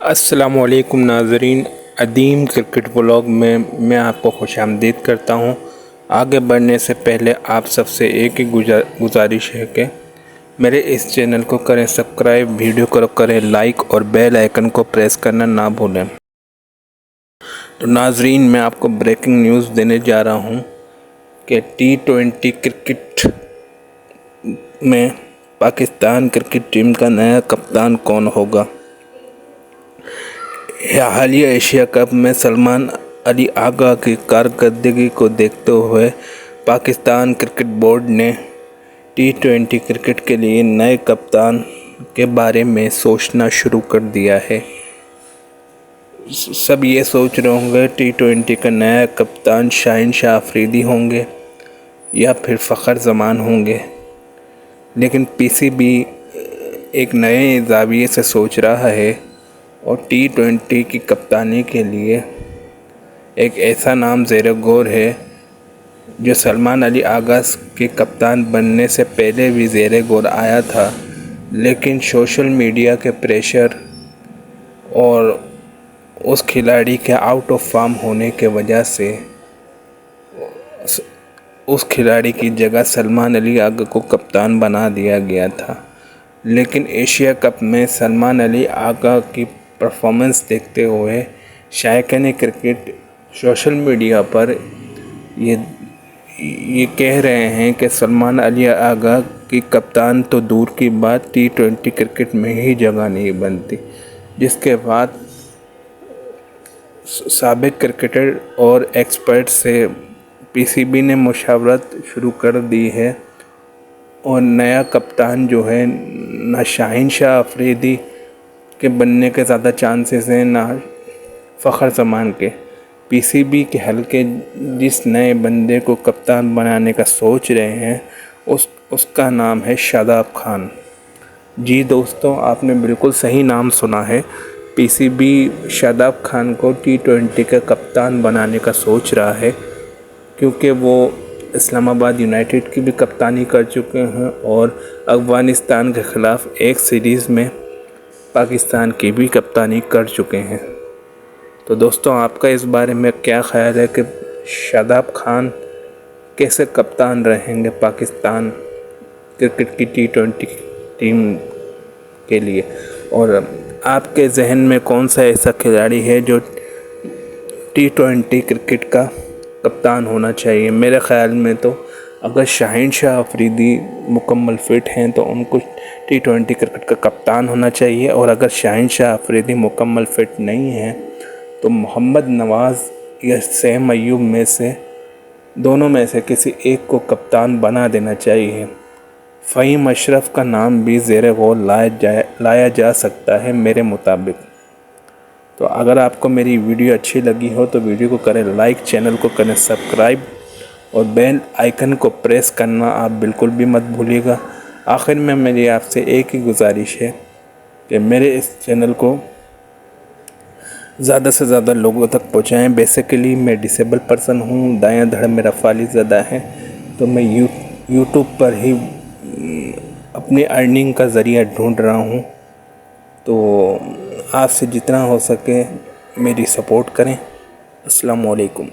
السلام علیکم ناظرین، عدیم کرکٹ بلاگ میں میں آپ کو خوش آمدید کرتا ہوں۔ آگے بڑھنے سے پہلے آپ سب سے ایک ہی گزارش ہے کہ میرے اس چینل کو کریں سبسکرائب، ویڈیو کو کریں لائک اور بیل آئیکن کو پریس کرنا نہ بھولیں۔ تو ناظرین، میں آپ کو بریکنگ نیوز دینے جا رہا ہوں کہ T20 کرکٹ میں پاکستان کرکٹ ٹیم کا نیا کپتان کون ہوگا۔ حالیہ ایشیا کپ میں سلمان علی آغا کی کارکردگی کو دیکھتے ہوئے پاکستان کرکٹ بورڈ نے T20 کرکٹ کے لیے نئے کپتان کے بارے میں سوچنا شروع کر دیا ہے۔ سب یہ سوچ رہے ہوں گے T20 کا نیا کپتان شاہین شاہ افریدی ہوں گے یا پھر فخر زمان ہوں گے، لیکن PCB ایک نئے زاویے سے سوچ رہا ہے اور T20 کی کپتانی کے لیے ایک ایسا نام زیر غور ہے جو سلمان علی آغا کے کپتان بننے سے پہلے بھی زیر غور آیا تھا، لیکن سوشل میڈیا کے پریشر اور اس کھلاڑی کے آؤٹ آف فارم ہونے کی وجہ سے اس کھلاڑی کی جگہ سلمان علی آغا کو کپتان بنا دیا گیا تھا۔ لیکن ایشیا کپ میں سلمان علی آغا کی پرفارمنس دیکھتے ہوئے شائقین کرکٹ سوشل میڈیا پر یہ کہہ رہے ہیں کہ سلمان علی آغا کی کپتان تو دور کی بات T20 کرکٹ میں ہی جگہ نہیں بنتی، جس کے بعد سابق کرکٹر اور ایکسپرٹ سے PCB نے مشاورت شروع کر دی ہے اور نیا کپتان جو ہے نہ شاہین شاہ افریدی کے بننے کے زیادہ چانسز ہیں نہ فخر زمان کے۔ PCB کے حلقے جس نئے بندے کو کپتان بنانے کا سوچ رہے ہیں اس کا نام ہے شاداب خان۔ جی دوستوں، آپ نے بالکل صحیح نام سنا ہے۔ PCB شاداب خان کو T20 کا کپتان بنانے کا سوچ رہا ہے، کیونکہ وہ اسلام آباد یونائٹڈ کی بھی کپتانی کر چکے ہیں اور افغانستان کے خلاف ایک سیریز میں پاکستان کی بھی کپتانی کر چکے ہیں۔ تو دوستوں، آپ کا اس بارے میں کیا خیال ہے کہ شاداب خان کیسے کپتان رہیں گے پاکستان کرکٹ کی T20 ٹیم کے لیے، اور آپ کے ذہن میں کون سا ایسا کھلاڑی ہے جو T20 کرکٹ کا کپتان ہونا چاہیے؟ میرے خیال میں تو اگر شاہین شاہ افریدی مکمل فٹ ہیں تو ان کو T20 کرکٹ کا کپتان ہونا چاہیے، اور اگر شاہین شاہ افریدی مکمل فٹ نہیں ہیں تو محمد نواز یا سیم ایوب میں سے دونوں میں سے کسی ایک کو کپتان بنا دینا چاہیے۔ فہیم اشرف کا نام بھی زیر غور لایا جا سکتا ہے میرے مطابق۔ تو اگر آپ کو میری ویڈیو اچھی لگی ہو تو ویڈیو کو کریں لائک، چینل کو کریں سبسکرائب اور بیل آئیکن کو پریس کرنا آپ بالکل بھی مت بھولیے گا۔ آخر میں میری آپ سے ایک ہی گزارش ہے کہ میرے اس چینل کو زیادہ سے زیادہ لوگوں تک پہنچائیں۔ بیسیکلی میں ڈسیبل پرسن ہوں، دایاں دھڑ میرا فالج زدہ ہے، تو میں یوٹیوب پر ہی اپنی ارننگ کا ذریعہ ڈھونڈ رہا ہوں۔ تو آپ سے جتنا ہو سکے میری سپورٹ کریں۔ السلام علیکم۔